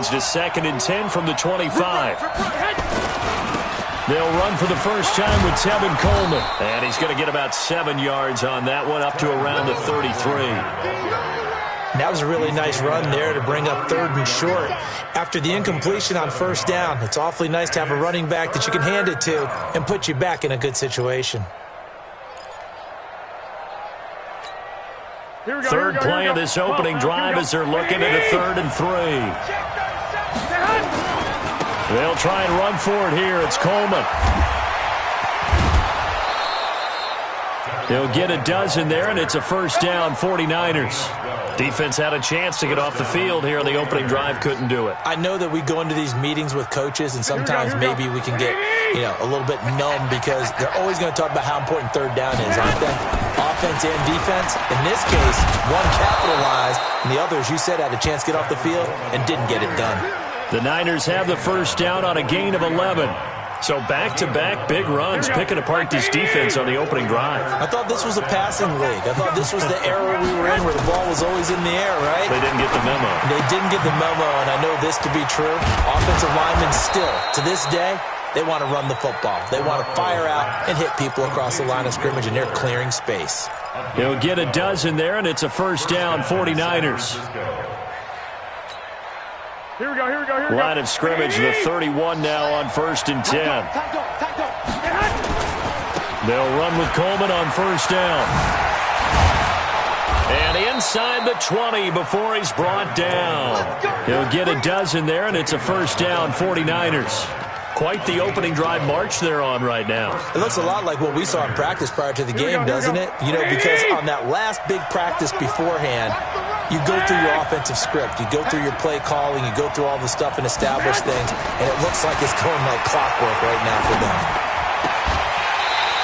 leads to 2nd and 10 from the 25. They'll run for the first time with Tevin Coleman. And he's going to get about 7 yards on that one, up to around the 33. That was a really nice run there to bring up 3rd and short. After the incompletion on 1st down, it's awfully nice to have a running back that you can hand it to and put you back in a good situation. Third play of this opening drive as they're looking at a 3rd and 3. They'll try and run for it here. It's Coleman. They'll get a dozen there, and it's a first down, 49ers. Defense had a chance to get off the field here on the opening drive, couldn't do it. I know that we go into these meetings with coaches, and sometimes maybe we can get, a little bit numb because they're always going to talk about how important 3rd down is, aren't they? Offense and defense. In this case, one capitalized, and the others, you said, had a chance to get off the field and didn't get it done. The Niners have the first down on a gain of 11. So back-to-back big runs, picking apart this defense on the opening drive. I thought this was a passing league. I thought this was the era we were in where the ball was always in the air, right? They didn't get the memo. They didn't get the memo, and I know this to be true. Offensive linemen still, to this day, they want to run the football. They want to fire out and hit people across the line of scrimmage, and they're clearing space. He'll get a dozen there, and it's a first down, 49ers. Here we go. Line of scrimmage, the 31 now on 1st and 10. They'll run with Coleman on first down. And inside the 20 before he's brought down. He'll get a dozen there, and it's a first down, 49ers. Quite the opening drive march they're on right now. It looks a lot like what we saw in practice prior to the game, doesn't it? Because on that last big practice beforehand, you go through your offensive script, you go through your play calling, you go through all the stuff and establish things, and it looks like it's going like clockwork right now for them.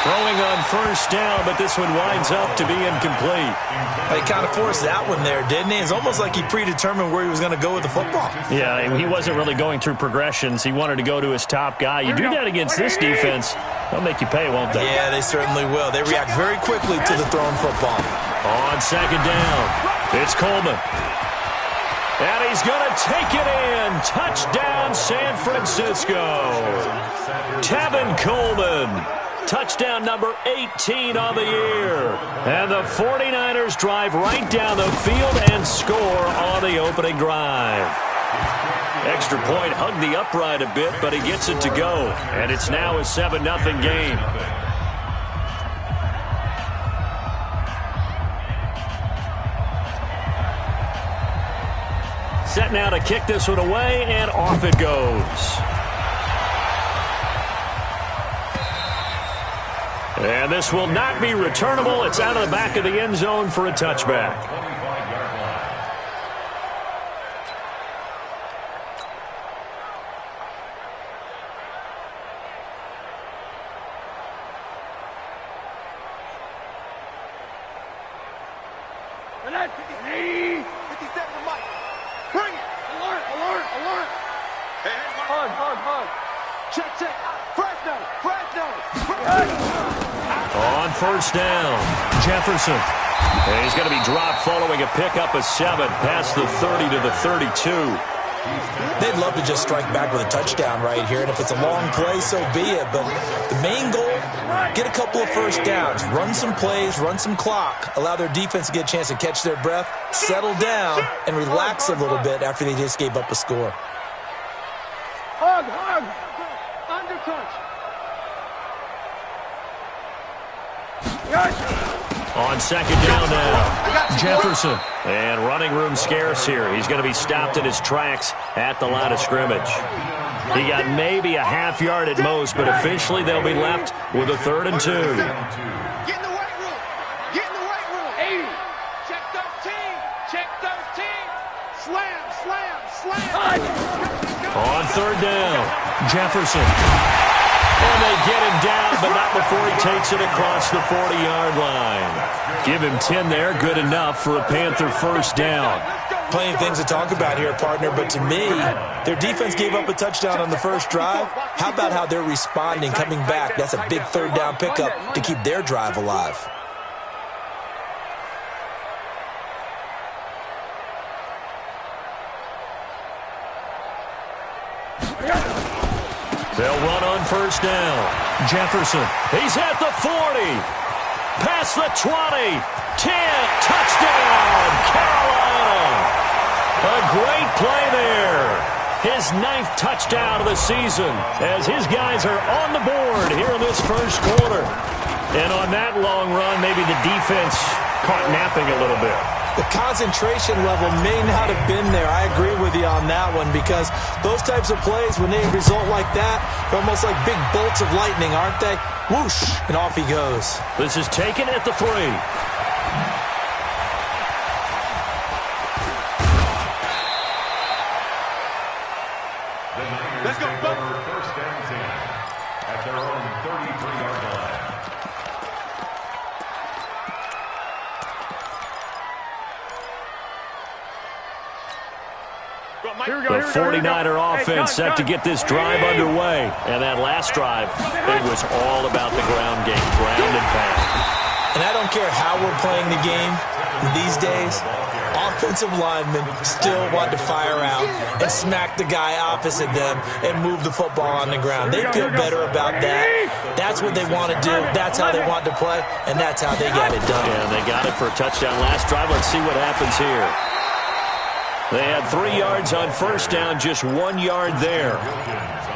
Throwing on first down, but this one winds up to be incomplete. He kind of forced that one there, didn't he? It's almost like he predetermined where he was going to go with the football. Yeah, he wasn't really going through progressions. He wanted to go to his top guy. You do that against this defense, they'll make you pay, won't they? Yeah, they certainly will. They react very quickly to the thrown football. On second down, it's Coleman. And he's going to take it in. Touchdown, San Francisco. Tevin Coleman. Touchdown number 18 on the year. And the 49ers drive right down the field and score on the opening drive. Extra point hugged the upright a bit, but he gets it to go. And it's now a 7-0 game. Set now to kick this one away, and off it goes. And this will not be returnable. It's out of the back of the end zone for a touchback. On first down, Jefferson. And he's going to be dropped following a pickup of 7 past the 30 to the 32. They'd love to just strike back with a touchdown right here, and if it's a long play, so be it. But the main goal, get a couple of first downs, run some plays, run some clock, allow their defense to get a chance to catch their breath, settle down, and relax a little bit after they just gave up a score. Hug, undercount. On second down now, Jefferson. And running room scarce here. He's going to be stopped in his tracks at the line of scrimmage. He got maybe a half yard at most, but officially they'll be left with a 3rd and 2. Get in the weight room. Get in the weight room. 80. Check 13. Check 13. Slam. On 3rd down, Jefferson. And they get him down, but not before he takes it across the 40-yard line. Give him 10 there, good enough for a Panther first down. Plenty of things to talk about here, partner, but to me, their defense gave up a touchdown on the first drive. How about how they're responding, coming back? That's a big 3rd down pickup to keep their drive alive. They'll run on first down. Jefferson, he's at the 40. Past the 20. 10. Touchdown, Carolina. A great play there. His 9th touchdown of the season as his guys are on the board here in this first quarter. And on that long run, maybe the defense caught napping a little bit. The concentration level may not have been there. I agree with you on that one because those types of plays, when they result like that, they're almost like big bolts of lightning, aren't they? Whoosh, and off he goes. This is taken at the 3. Let's go, go. First and 10 at their own 33-yard line. The 49er offense set to get this drive underway. And that last drive, it was all about the ground game, ground and pound. And I don't care how we're playing the game these days, offensive linemen still want to fire out and smack the guy opposite them and move the football on the ground. They feel better about that. That's what they want to do. That's how they want to play, and that's how they got it done. Yeah, and they got it for a touchdown last drive. Let's see what happens here. They had 3 yards on first down, just 1 yard there.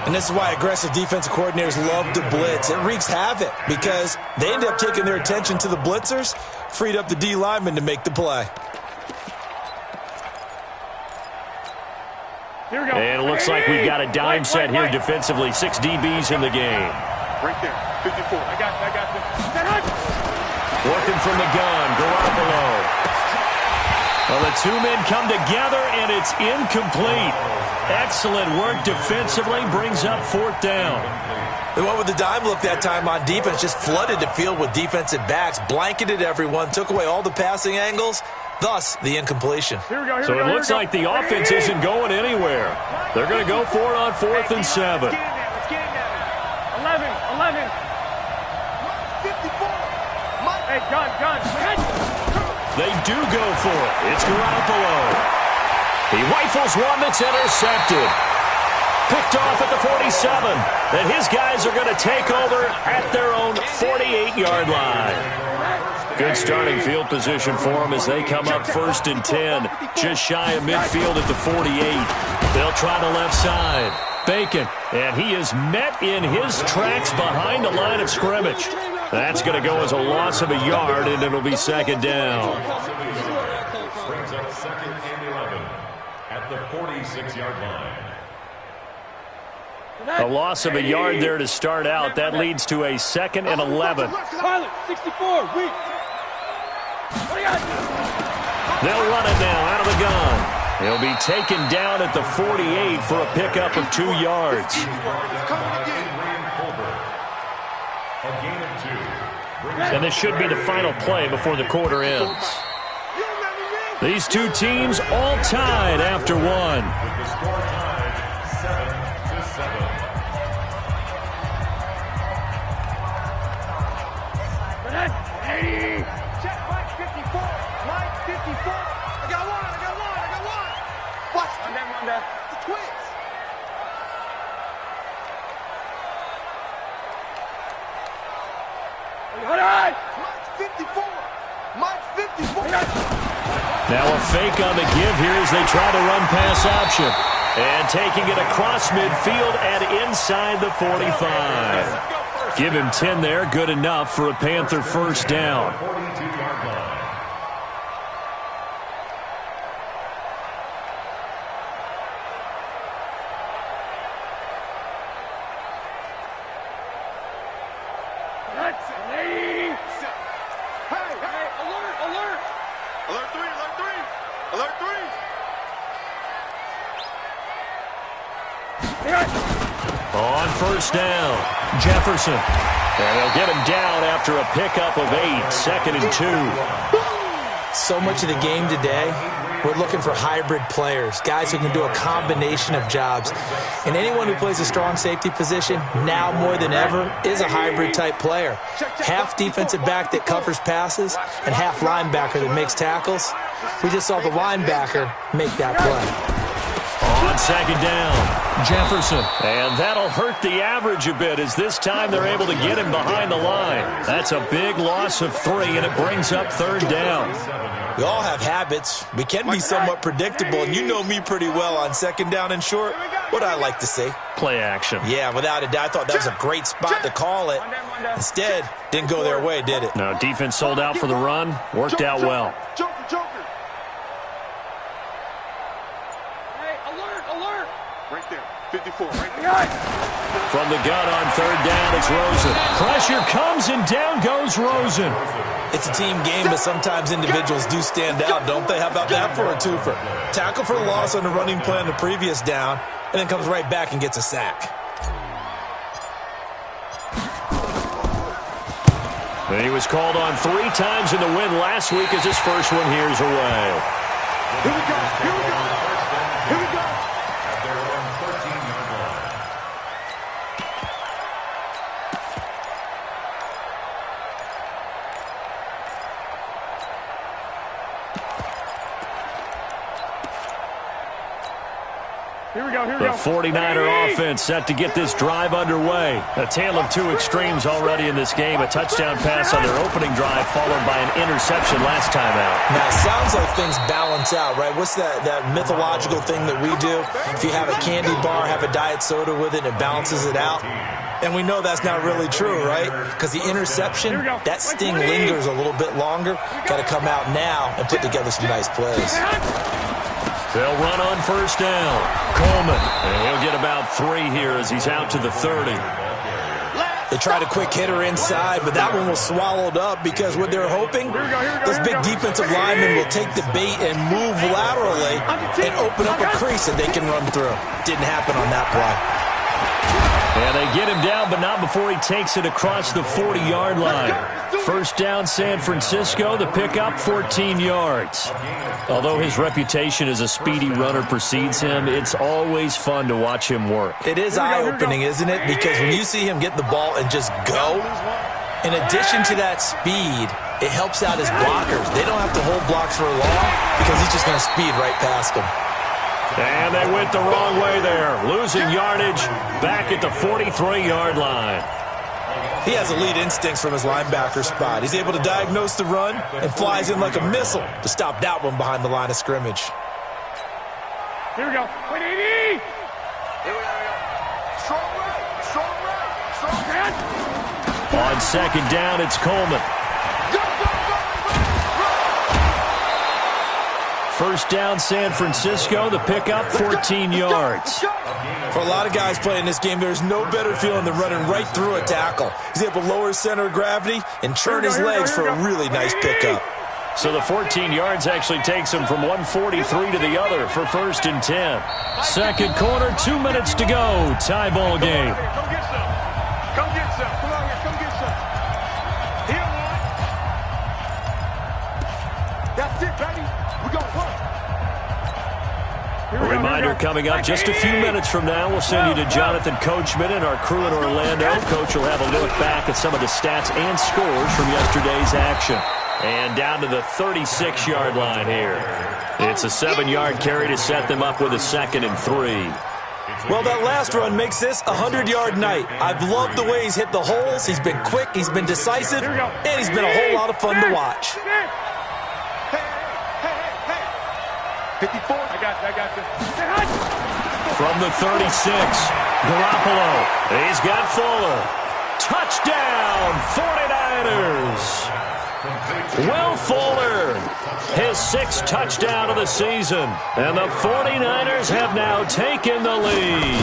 And this is why aggressive defensive coordinators love to blitz. It wreaks havoc because they end up taking their attention to the blitzers, freed up the D lineman to make the play. And it looks like we've got a dime set here defensively. 6 DBs in the game. Right there, 54. I got this. Working from the gun, Garoppolo. Well, the 2 men come together, and it's incomplete. Excellent work defensively, brings up 4th down. They went with the dime look that time on defense, just flooded the field with defensive backs, blanketed everyone, took away all the passing angles, thus the incompletion. So it looks like the offense isn't going anywhere. They're going to go for it on 4th and 7. Let's get it now. 11. 54. Hey, gun. They do go for it. It's Garoppolo. He rifles one that's intercepted. Picked off at the 47. And his guys are going to take over at their own 48-yard line. Good starting field position for them as they come up 1st and 10. Just shy of midfield at the 48. They'll try the left side. Bacon. And he is met in his tracks behind the line of scrimmage. That's going to go as a loss of a yard, and it'll be 2nd down. Brings up 2nd and 11 at the 46-yard line. A loss of a yard there to start out. That leads to a 2nd and 11. Pilot, 64, weak. They'll run it now out of the gun. He'll be taken down at the 48 for a pickup of 2 yards. And this should be the final play before the quarter ends. These 2 teams all tied after 1. With the score tied 7-7. Check Mike 54. Mike 54. I got one. Watch. Run down. The Twins. Mike 54. Now a fake on the give here as they try to run pass option. And taking it across midfield and inside the 45. Give him 10 there, good enough for a Panther first down. 42-yard line. On first down, Jefferson. And they'll get him down after a pickup of 8, 2nd and 2. So much of the game today, we're looking for hybrid players, guys who can do a combination of jobs. And anyone who plays a strong safety position, now more than ever, is a hybrid-type player. Half defensive back that covers passes and half linebacker that makes tackles. We just saw the linebacker make that play. On On second down, Jefferson. And that'll hurt the average a bit as this time they're able to get him behind the line. That's a big loss of 3, and it brings up third down. We all have habits. We can be somewhat predictable, and you know me pretty well on second down and short. What I like to say? Play action. Yeah, without a doubt. I thought that was a great spot to call it. Instead, didn't go their way, did it? No, defense sold out for the run. Worked out well. Joker. Hey, alert. Right there, 54, right there. From the gun on third down, it's Rosen. Pressure comes, and down goes Rosen. It's a team game, but sometimes individuals do stand out, don't they? How about that for a twofer? Tackle for a loss on the running play on the previous down, and then comes right back and gets a sack. And he was called on 3 times in the win last week as his first one here's away. Here we go. The 49er offense set to get this drive underway. A tale of 2 extremes already in this game. A touchdown pass on their opening drive followed by an interception last time out. Now, it sounds like things balance out, right? What's that mythological thing that we do? If you have a candy bar, have a diet soda with it, and it balances it out. And we know that's not really true, right? Because the interception, that sting lingers a little bit longer. Got to come out now and put together some nice plays. They'll run on first down. Coleman, and he'll get about 3 here as he's out to the 30. They tried a quick hitter inside, but that one was swallowed up because what they're hoping, those big defensive linemen will take the bait and move laterally and open up a crease that they can run through. Didn't happen on that play. And they get him down, but not before he takes it across the 40-yard line. First down, San Francisco. The pickup, 14 yards. Although his reputation as a speedy runner precedes him, it's always fun to watch him work. It is eye-opening, isn't it? Because when you see him get the ball and just go, in addition to that speed, it helps out his blockers. They don't have to hold blocks for long because he's just going to speed right past them. And they went the wrong way there. Losing yardage back at the 43-yard line. He has elite instincts from his linebacker spot. He's able to diagnose the run and flies in like a missile to stop that one behind the line of scrimmage. Here we go. Wait, Here we go. Strong right. On second down, it's Coleman. First down, San Francisco. The pickup, 14 yards. For a lot of guys playing this game, there's no better feeling than running right through a tackle. He's able to lower his center of gravity and turn his legs for a really nice pickup. So the 14 yards actually takes him from 143 to the other for first and 10. Second quarter, 2 minutes to go. Tie ball game. Come get some. Come on here. Come get some. Here, one. That's it, baby. We got one. A reminder coming up just a few minutes from now. We'll send you to Jonathan Coachman and our crew in Orlando. Coach will have a look back at some of the stats and scores from yesterday's action. And down to the 36-yard line here. It's a 7-yard carry to set them up with a 2nd and 3. Well, that last run makes this a 100-yard night. I've loved the way he's hit the holes. He's been quick, he's been decisive, and he's been a whole lot of fun to watch. 54. I got this. From the 36, Garoppolo. He's got Fuller. Touchdown, 49ers. Will Fuller, his 6th touchdown of the season. And the 49ers have now taken the lead.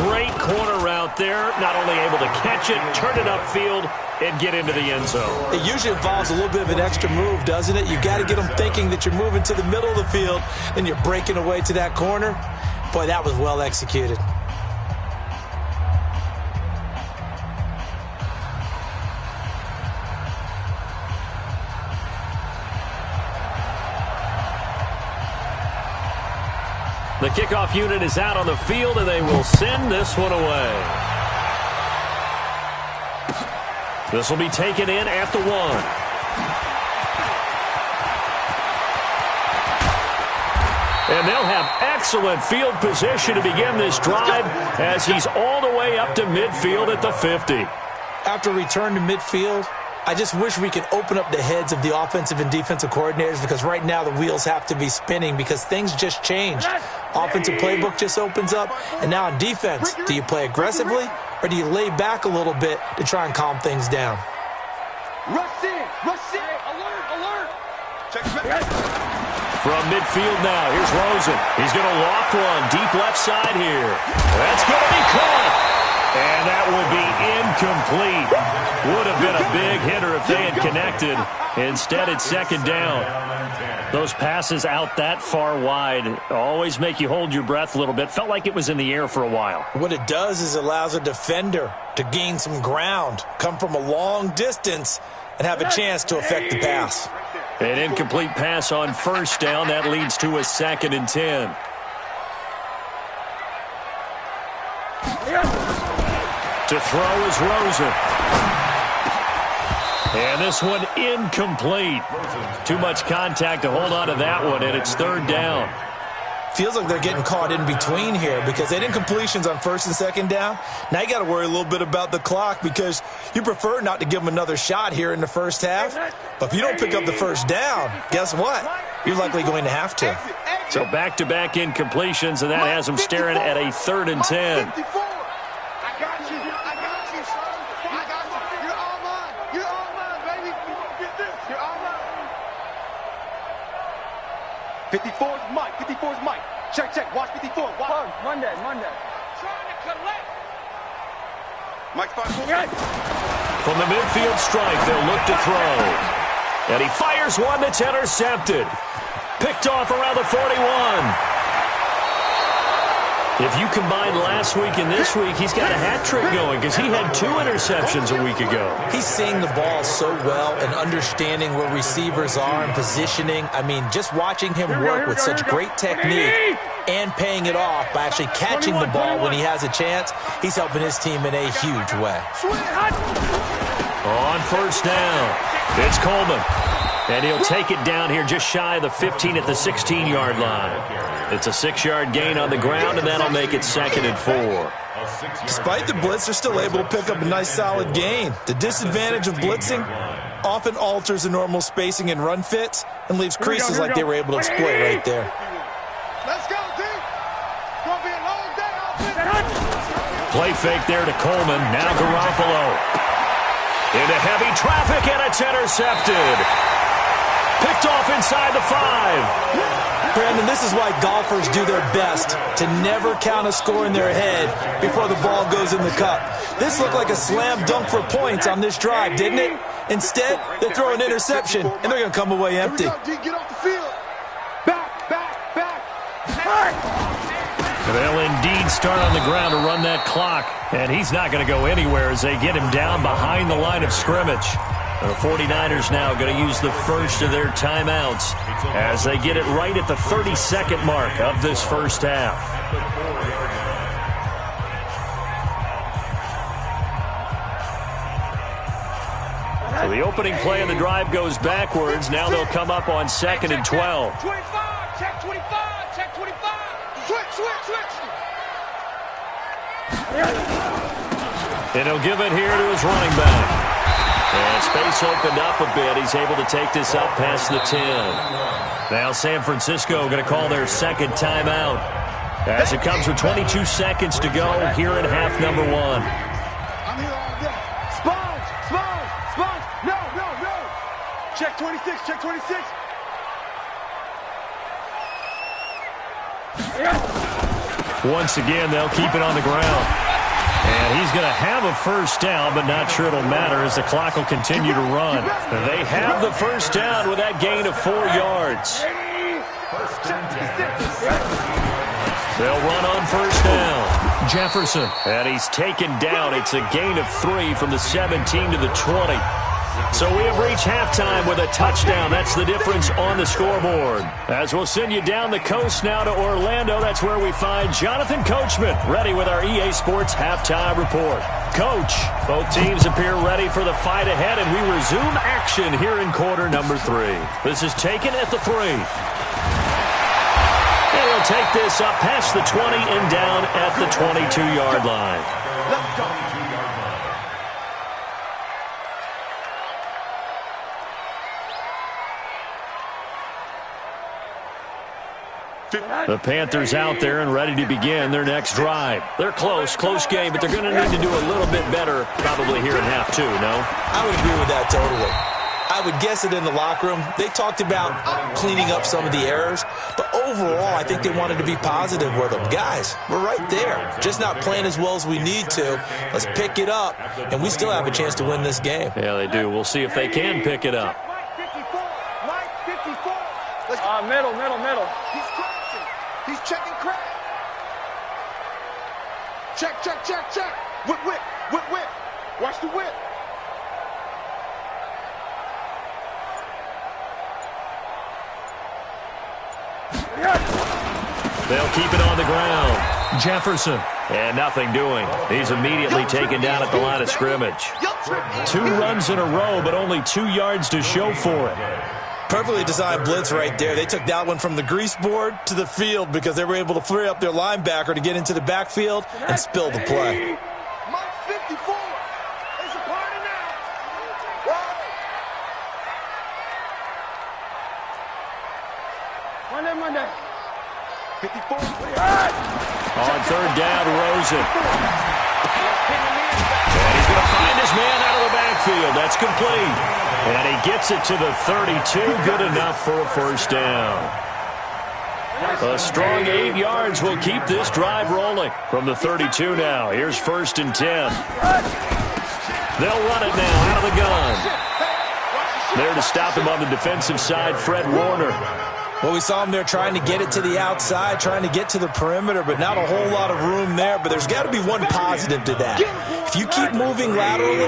Great corner route there. Not only able to catch it, turn it upfield, and get into the end zone. It usually involves a little bit of an extra move, doesn't it? You got to get them thinking that you're moving to the middle of the field and you're breaking away to that corner. Boy, that was well executed. The kickoff unit is out on the field, and they will send this one away. This will be taken in at the 1. And they'll have excellent field position to begin this drive as he's all the way up to midfield at the 50. After return to midfield, I just wish we could open up the heads of the offensive and defensive coordinators, because right now the wheels have to be spinning because things just changed. Offensive playbook just opens up, and now on defense, do you play aggressively or do you lay back a little bit to try and calm things down? Rush in, alert, alert. Check back. From midfield now, here's Rosen. He's going to loft one deep left side here. That's going to be caught. And that will be incomplete. Would have been a big hitter if they had connected. Instead, it's second down. Those passes out that far wide always make you hold your breath a little bit. Felt like it was in the air for a while. What it does is it allows a defender to gain some ground, come from a long distance, and have a chance to affect the pass. An incomplete pass on first down. That leads to a 2nd and 10. To throw is Rosen. And this one incomplete. Too much contact to hold on to that one, and it's 3rd down. Feels like they're getting caught in between here because they had incompletions on 1st and 2nd down. Now you got to worry a little bit about the clock because you prefer not to give them another shot here in the first half. But if you don't pick up the first down, guess what? You're likely going to have to. So back-to-back incompletions, and that has them staring at a 3rd and 10. You're all mine. 54's Mike. 54's Mike. Check. Watch 54. Watch. Monday. Trying to collect. Mike's 5-4. From the midfield strike, they'll look to throw. And he fires one that's intercepted. Picked off around the 41. If you combine last week and this week, he's got a hat trick going because he had 2 interceptions a week ago. He's seeing the ball so well and understanding where receivers are and positioning. I mean, just watching him work with such great technique and paying it off by actually catching the ball when he has a chance, he's helping his team in a huge way. On first down, it's Coleman. And he'll take it down here just shy of the 15 at the 16-yard line. It's a 6-yard gain on the ground, and that'll make it 2nd and 4. Despite the blitz, they're still able to pick up a nice solid gain. The disadvantage of blitzing often alters the normal spacing and run fits and leaves creases like they were able to exploit right there. Let's go, D. It's going to be a long day. Play fake there to Coleman. Now Garoppolo. Into heavy traffic, and it's intercepted. Picked off inside the 5. Brandon, this is why golfers do their best to never count a score in their head before the ball goes in the cup. This looked like a slam dunk for points on this drive, didn't it? Instead, they throw an interception, and they're going to come away empty. Get off the field. Back. They'll indeed start on the ground to run that clock, and he's not going to go anywhere as they get him down behind the line of scrimmage. The 49ers now going to use the first of their timeouts as they get it right at the 30-second mark of this first half. So the opening play of the drive goes backwards. Now they'll come up on 2nd and 12. 25. Check 25. Check 25. Switch. And he'll give it here to his running back. And space opened up a bit. He's able to take this up past the 10. Now San Francisco going to call their 2nd timeout as it comes with 22 seconds to go here in half number 1. I'm here all day. Sponge. No. Check 26. Once again, they'll keep it on the ground. And he's going to have a first down, but not sure it'll matter as the clock will continue to run. They have the first down with that gain of 4 yards. They'll run on first down. Jefferson, and he's taken down. It's a gain of 3 from the 17 to the 20. So we have reached halftime with a touchdown. That's the difference on the scoreboard. As we'll send you down the coast now to Orlando, that's where we find Jonathan Coachman, ready with our EA Sports Halftime Report. Coach, both teams appear ready for the fight ahead, and we resume action here in quarter number 3. This is taken at the 3. And They'll take this up past the 20 and down at the 22-yard line. Let's go. The Panthers out there and ready to begin their next drive. They're close game, but they're going to need to do a little bit better probably here in half two, no? I would agree with that totally. I would guess that in the locker room, they talked about cleaning up some of the errors, but overall, I think they wanted to be positive with them. Guys, we're right there. Just not playing as well as we need to. Let's pick it up, and we still have a chance to win this game. Yeah, they do. We'll see if they can pick it up. Mike 54. Let's go. Middle. He's crashing. He's checking crack. Check. Whip. Watch the whip. They'll keep it on the ground. Jefferson. And nothing doing. He's immediately taken down at the line of scrimmage. 2 runs in a row, but only 2 yards to show for it. Perfectly designed blitz right there. They took that one from the grease board to the field because they were able to free up their linebacker to get into the backfield and spill the play. Mike 54. It's a party now. Monday. 54. On third down, Rosen. And he's going to find his man out of the backfield. That's complete. And he gets it to the 32. Good enough for a first down. A strong 8 yards will keep this drive rolling. From the 32 now. Here's 1st and 10. They'll run it now out of the gun. There to stop him on the defensive side, Fred Warner. Well, we saw him there trying to get it to the outside, trying to get to the perimeter, but not a whole lot of room there. But there's got to be one positive to that. If you keep moving laterally,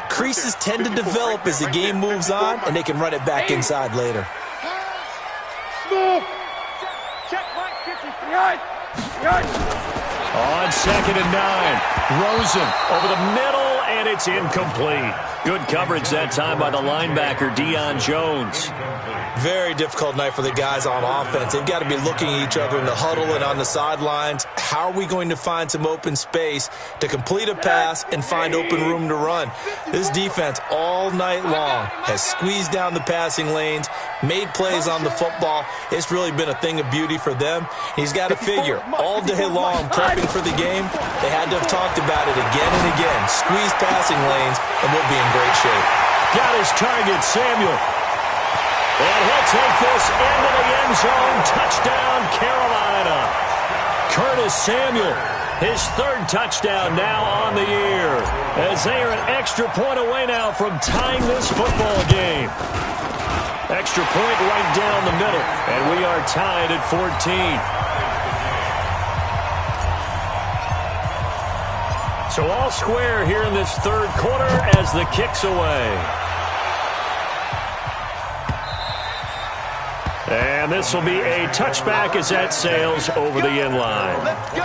creases tend to develop as the game moves on, and they can run it back inside later. Check Mike 53. On 2nd and 9. Rosen over the middle, and it's incomplete. Good coverage that time by the linebacker, Deion Jones. Very difficult night for the guys on offense. They've got to be looking at each other in the huddle and on the sidelines. How are we going to find some open space to complete a pass and find open room to run? This defense all night long has squeezed down the passing lanes, made plays on the football. It's really been a thing of beauty for them. He's got to figure all day long prepping for the game. They had to have talked about it again and again. Squeeze passing lanes, and we'll be in great shape. Got his target, Samuel. And he'll take this into the end zone. Touchdown, Carolina. Curtis Samuel, his 3rd touchdown now on the year, as they are an extra point away now from tying this football game. Extra point right down the middle, and we are tied at 14. So all square here in this 3rd quarter as the kick's away. And this will be a touchback as that sails over the end line. Let's go.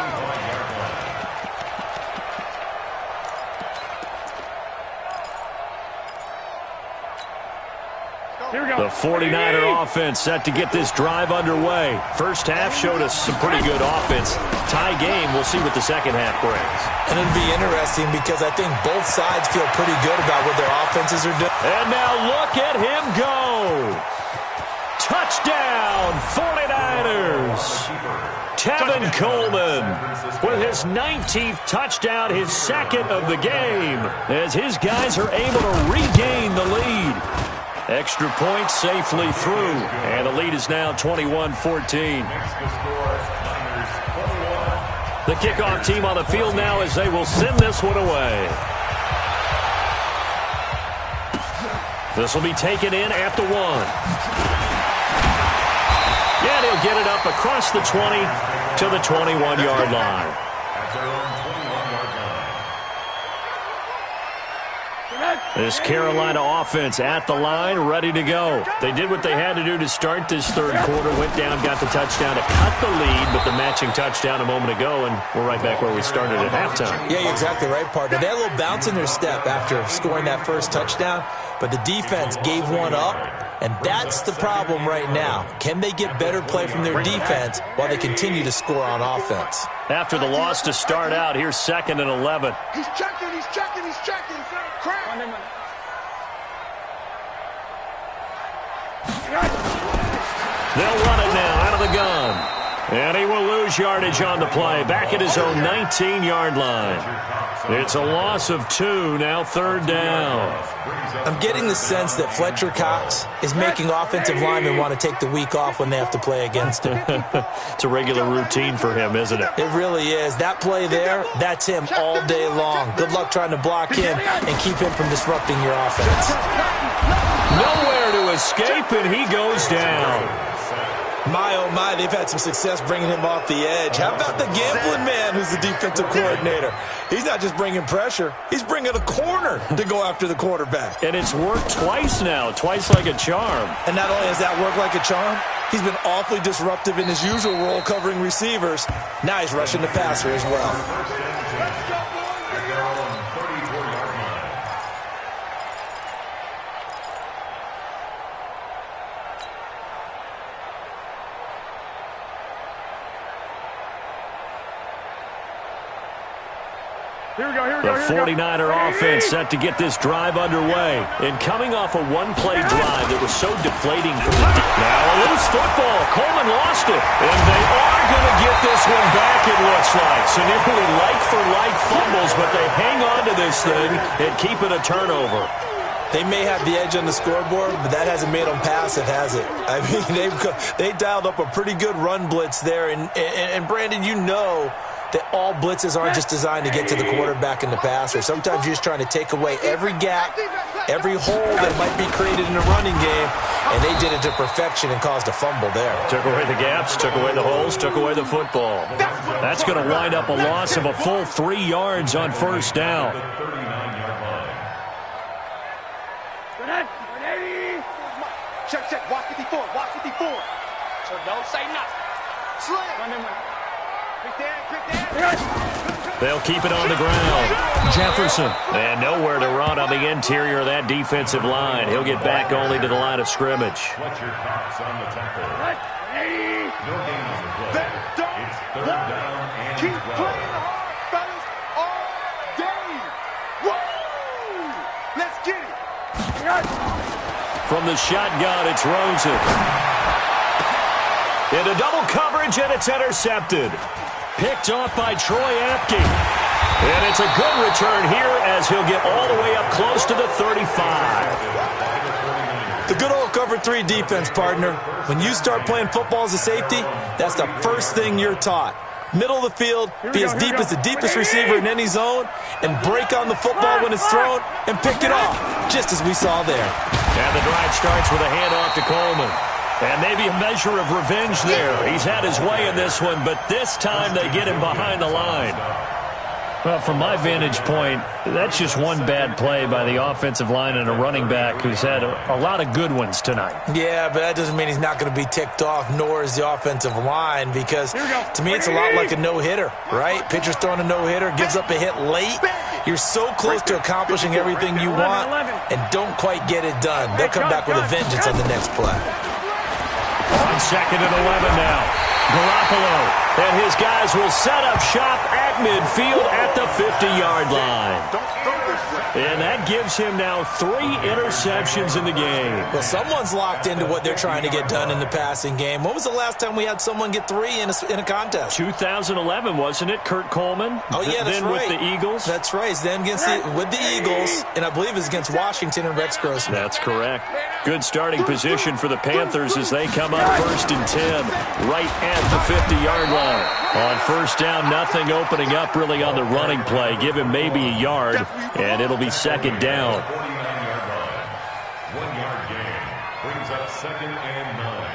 The 49er offense set to get this drive underway. First half showed us some pretty good offense. Tie game, we'll see what the second half brings. And it'll be interesting because I think both sides feel pretty good about what their offenses are doing. And now look at him go. Touchdown, 49ers. Tevin Coleman with his 19th touchdown, his 2nd of the game, as his guys are able to regain the lead. Extra point safely through, and the lead is now 21-14. The kickoff team on the field now as they will send this one away. This will be taken in at the 1. And he'll get it up across the 20 to the 21-yard line. This Carolina offense at the line, ready to go. They did what they had to do to start this 3rd quarter, went down, got the touchdown to cut the lead, but the matching touchdown a moment ago, and we're right back where we started at halftime. Yeah, you're exactly right, partner. They had a little bounce in their step after scoring that first touchdown, but the defense gave one up, And that's the problem right now. Can they get better play from their defense while they continue to score on offense? After the loss to start out, here's 2nd and 11. He's checking, he's checking, he's checking. Crap. They'll run it now out of the gun. And he will lose yardage on the play. Back at his own 19-yard line. It's a loss of 2, now 3rd down. I'm getting the sense that Fletcher Cox is making offensive linemen want to take the week off when they have to play against him. It's a regular routine for him, isn't it? It really is. That play there, that's him all day long. Good luck trying to block him and keep him from disrupting your offense. Nowhere to escape, and he goes down. My, oh my, they've had some success bringing him off the edge. How about the gambling man who's the defensive coordinator? He's not just bringing pressure. He's bringing a corner to go after the quarterback. And it's worked twice now, twice like a charm. And not only has that worked like a charm, he's been awfully disruptive in his usual role covering receivers. Now he's rushing the passer as well. The 49er offense set to get this drive underway. And coming off a one-play drive that was so deflating from the now a loose football. Coleman lost it. And they are going to get this one back, it looks like. So nearly like-for-like fumbles, but they hang on to this thing and keep it a turnover. They may have the edge on the scoreboard, but that hasn't made them passive, has it? I mean, they dialed up a pretty good run blitz there. And Brandon, you know that all blitzes aren't just designed to get to the quarterback and the passer. Sometimes you're just trying to take away every gap, every hole that might be created in a running game, and they did it to perfection and caused a fumble there. Took away the gaps, took away the holes, took away the football. That's going to wind up a loss of a full 3 yards on 1st down. Check, watch 54, watch 54. So don't say nothing. Slam. They'll keep it on the ground. Jefferson. And nowhere to run on the interior of that defensive line. He'll get back only to the line of scrimmage. Fletcher Cox on the tackle. No gain on the play. It's 3rd down and keep 12. playing hard, fellas, all day. Woo! Let's get it. From the shotgun, it's Rosen. Into double coverage, and it's intercepted. Picked off by Troy Apke. And it's a good return here as he'll get all the way up close to the 35. The good old cover 3 defense, partner. When you start playing football as a safety, that's the first thing you're taught. Middle of the field, be as deep as the deepest receiver in any zone, and break on the football when it's thrown and pick it off, just as we saw there. And the drive starts with a handoff to Coleman. And maybe a measure of revenge there. He's had his way in this one, but this time they get him behind the line. Well, from my vantage point, that's just one bad play by the offensive line and a running back who's had a lot of good ones tonight. Yeah, but that doesn't mean he's not going to be ticked off, nor is the offensive line, because to me it's a lot like a no-hitter, right? Pitcher's throwing a no-hitter, gives up a hit late. You're so close to accomplishing everything you want and don't quite get it done. They'll come back with a vengeance on the next play. On 2nd and 11 now. Garoppolo and his guys will set up shop at midfield at the 50-yard line. And that gives him now 3 interceptions in the game. Well, someone's locked into what they're trying to get done in the passing game. When was the last time we had someone get 3 in a contest? 2011, wasn't it? Kurt Coleman? Oh, yeah, that's then right. With the Eagles? That's right. Then with the Eagles, and I believe it's against Washington and Rex Grossman. That's correct. Good starting position for the Panthers as they come up 1st and 10, right at the 50-yard line. On 1st down, nothing opening up really on the running play. Give him maybe a yard, and it'll be 2nd down. 1 yard gain brings up 2nd and 9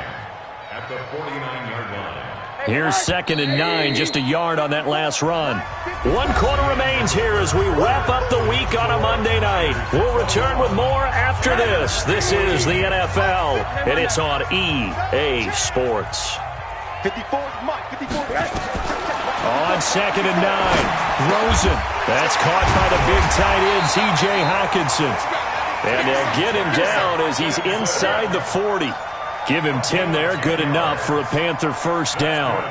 at the 49-yard line. Here's 2nd and 9, just a yard on that last run. 1 quarter remains here as we wrap up the week on a Monday night. We'll return with more after this. This is the NFL, and it's on EA Sports. 54 Mike, 54 On 2nd and 9, Rosen. That's caught by the big tight end, T.J. Hockenson. And they'll get him down as he's inside the 40. Give him 10 there, good enough for a Panther first down.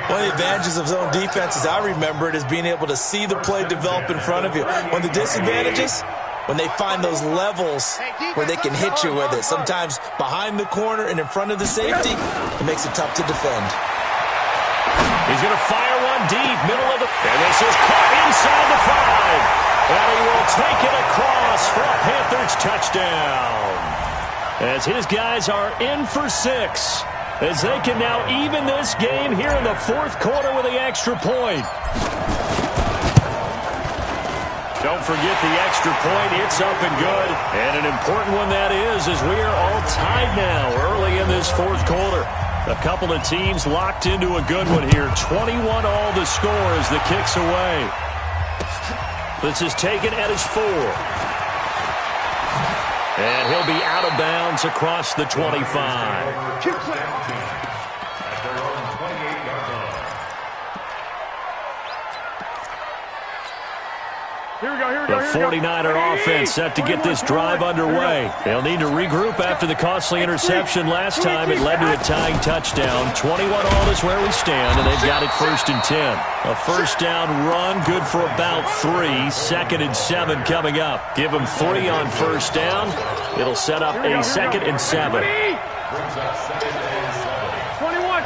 One of the advantages of zone defense, as I remember it, is being able to see the play develop in front of you. One of the disadvantages, when they find those levels where they can hit you with it. Sometimes behind the corner and in front of the safety, it makes it tough to defend. He's going to fire one deep, middle of the... And this is caught inside the 5. And he will take it across for a Panthers touchdown. As his guys are in for 6. As they can now even this game here in the fourth quarter with the extra point. Don't forget the extra point. It's up and good. And an important one that is, as we are all tied now early in this fourth quarter. A couple of teams locked into a good one here. 21 all the score as the kick's away. This is taken at his 4. And he'll be out of bounds across the 25. The 49er offense set to get this drive underway. They'll need to regroup after the costly interception last time. It led to a tying touchdown. 21 all is where we stand, and they've got it 1st and 10. A first down run, good for about 3. 2nd and 7 coming up. Give them 3 on first down. It'll set up a 2nd and 7. 21.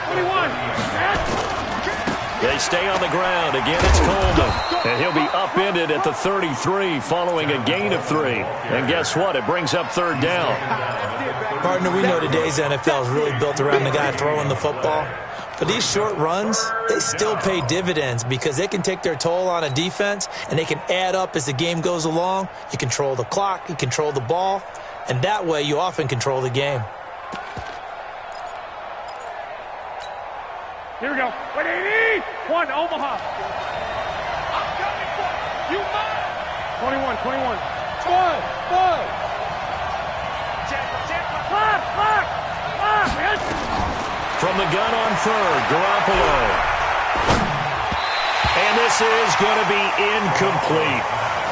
They stay on the ground. Again, it's Coleman. And he'll be upended at the 33 following a gain of 3. And guess what? It brings up 3rd down. Partner, we know today's NFL is really built around the guy throwing the football. But these short runs, they still pay dividends because they can take their toll on a defense and they can add up as the game goes along. You control the clock, you control the ball, and that way you often control the game. Here we go. 181, Omaha. I'm coming for you. 21. Good. From the gun on 3rd, Garoppolo. And this is going to be incomplete.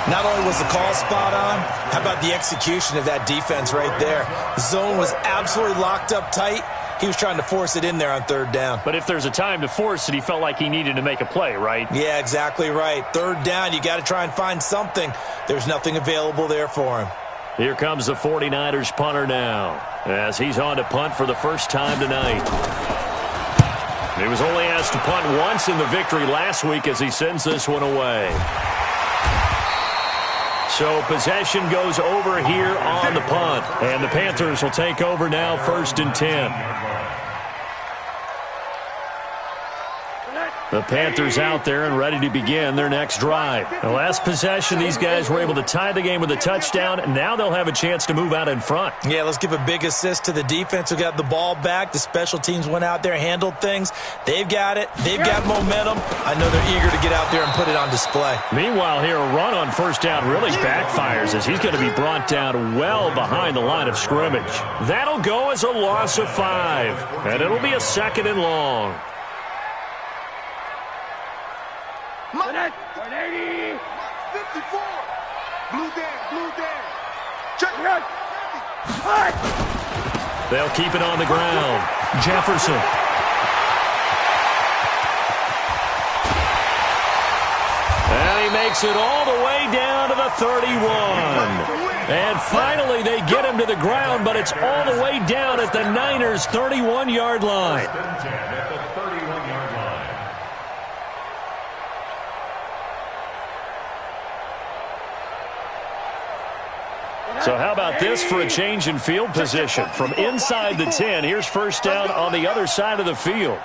Not only was the call spot on, how about the execution of that defense right there? The zone was absolutely locked up tight. He was trying to force it in there on 3rd down. But if there's a time to force it, he felt like he needed to make a play, right? Yeah, exactly right. 3rd down, you got to try and find something. There's nothing available there for him. Here comes the 49ers punter now, as he's on to punt for the first time tonight. He was only asked to punt once in the victory last week as he sends this one away. So possession goes over here on the punt. And the Panthers will take over now 1st and 10. The Panthers out there and ready to begin their next drive. The last possession, these guys were able to tie the game with a touchdown, and now they'll have a chance to move out in front. Yeah, let's give a big assist to the defense who got the ball back. The special teams went out there, handled things. They've got it. They've got momentum. I know they're eager to get out there and put it on display. Meanwhile, here, a run on first down really backfires as he's going to be brought down well behind the line of scrimmage. That'll go as a loss of 5, and it'll be a 2nd and long. 180. 54. Blue Dan. Check it out. They'll keep it on the ground. Jefferson. And he makes it all the way down to the 31. And finally they get him to the ground, but it's all the way down at the Niners' 31-yard line. So how about this for a change in field position? From inside the 10, here's first down on the other side of the field.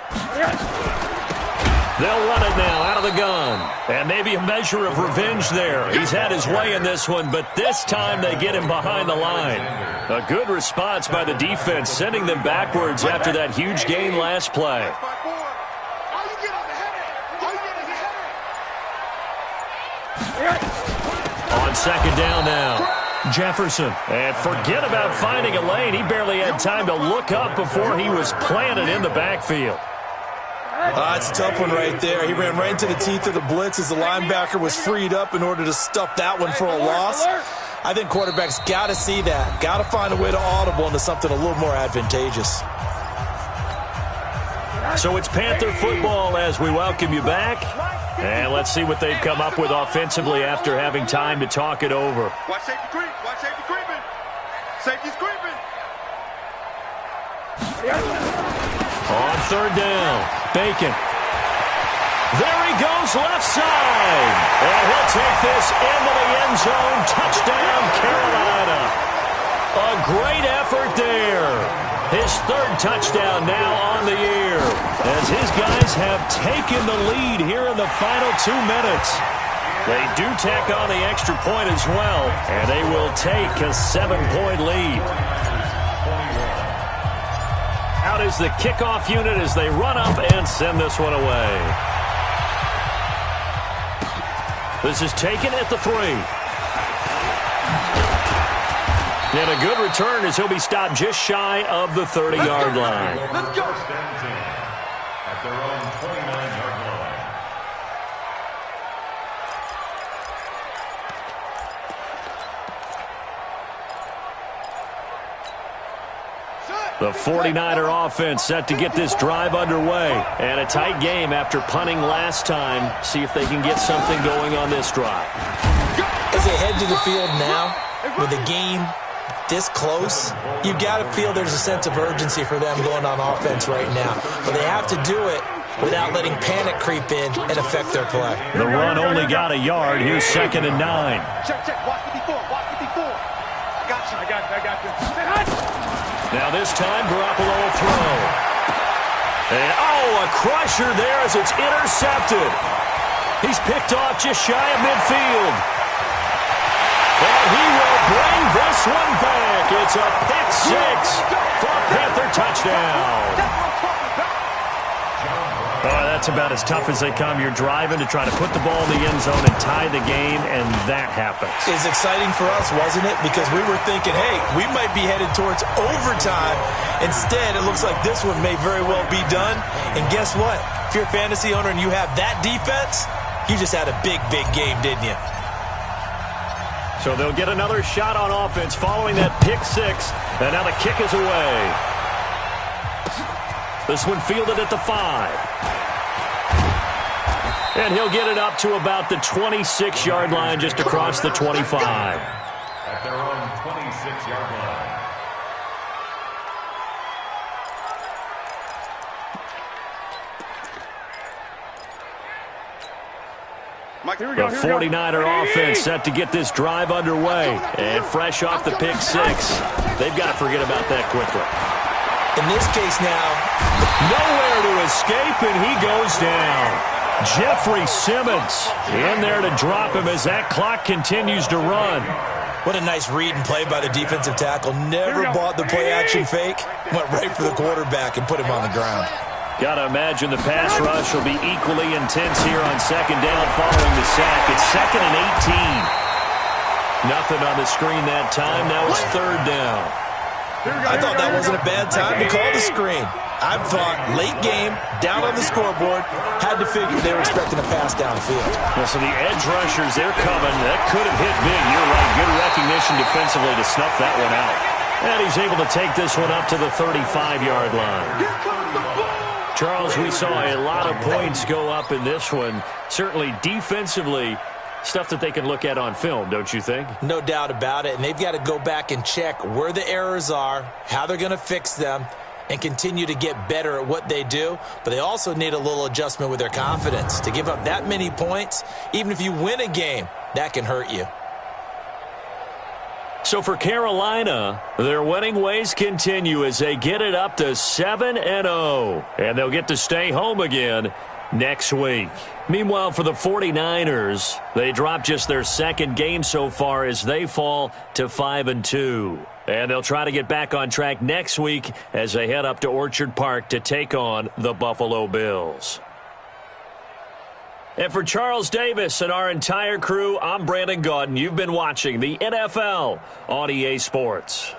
They'll run it now out of the gun. And maybe a measure of revenge there. He's had his way in this one, but this time they get him behind the line. A good response by the defense, sending them backwards after that huge gain last play. On second down now. Jefferson. And forget about finding a lane. He barely had time to look up before he was planted in the backfield. It's a tough one right there. He ran right into the teeth of the blitz as the linebacker was freed up in order to stuff that one for a loss. I think quarterbacks got to see that, got to find a way to audible into something a little more advantageous. So it's Panther football as we welcome you back. And let's see what they've come up with offensively after having time to talk it over. Watch safety creep. Watch safety creeping. Safety's creeping. On third down, Bacon. There he goes, left side. And he'll take this into the end zone. Touchdown, Carolina. A great effort there. His third touchdown now on the year, as his guys have taken the lead here in the final 2 minutes. They do tack on the extra point as well, and they will take a 7-point lead. Out is the kickoff unit as they run up and send this one away. This is taken at the 3. And a good return as he'll be stopped just shy of the 30-yard line. Let's go. At their own 29-yard line. The 49er offense set to get this drive underway. And a tight game after punting last time. See if they can get something going on this drive. As they head to the field now, with the game this close, you've got to feel there's a sense of urgency for them going on offense right now. But they have to do it without letting panic creep in and affect their play. The run only got a yard. Here's 2nd and 9. Check. Watch 54. Watch 54. I got you. Now this time, Garoppolo will throw. And, a crusher there as it's intercepted. He's picked off just shy of midfield. And he will bring this one back. It's a pick 6 for a Panther touchdown. That's about as tough as they come. You're driving to try to put the ball in the end zone and tie the game, and that happens. It's exciting for us, wasn't it? Because we were thinking, hey, we might be headed towards overtime. Instead, it looks like this one may very well be done. And guess what? If you're a fantasy owner and you have that defense, you just had a big, big game, didn't you? So they'll get another shot on offense following that pick 6. And now the kick is away. This one fielded at the 5. And he'll get it up to about the 26-yard line just across the 25. At their own 26-yard line. The 49er offense set to get this drive underway. And fresh off the pick 6. They've got to forget about that quickly. In this case now, nowhere to escape, and he goes down. Jeffrey Simmons in there to drop him as that clock continues to run. What a nice read and play by the defensive tackle. Never bought the play-action fake. Went right for the quarterback and put him on the ground. Got to imagine the pass rush will be equally intense here on 2nd down following the sack. It's 2nd and 18. Nothing on the screen that time. Now it's 3rd down. I thought that wasn't a bad time to call the screen. I thought late game, down on the scoreboard, had to figure they were expecting a pass downfield. Well, so the edge rushers, they're coming. That could have hit big. You're right. Good recognition defensively to snuff that one out. And he's able to take this one up to the 35-yard line. Charles, we saw a lot of points go up in this one. Certainly defensively, stuff that they can look at on film, don't you think? No doubt about it. And they've got to go back and check where the errors are, how they're going to fix them, and continue to get better at what they do. But they also need a little adjustment with their confidence. To give up that many points, even if you win a game, that can hurt you. So for Carolina, their winning ways continue as they get it up to 7-0. And they'll get to stay home again next week. Meanwhile, for the 49ers, they drop just their 2nd game so far as they fall to 5-2. And they'll try to get back on track next week as they head up to Orchard Park to take on the Buffalo Bills. And for Charles Davis and our entire crew, I'm Brandon Gaudin. You've been watching the NFL on EA Sports.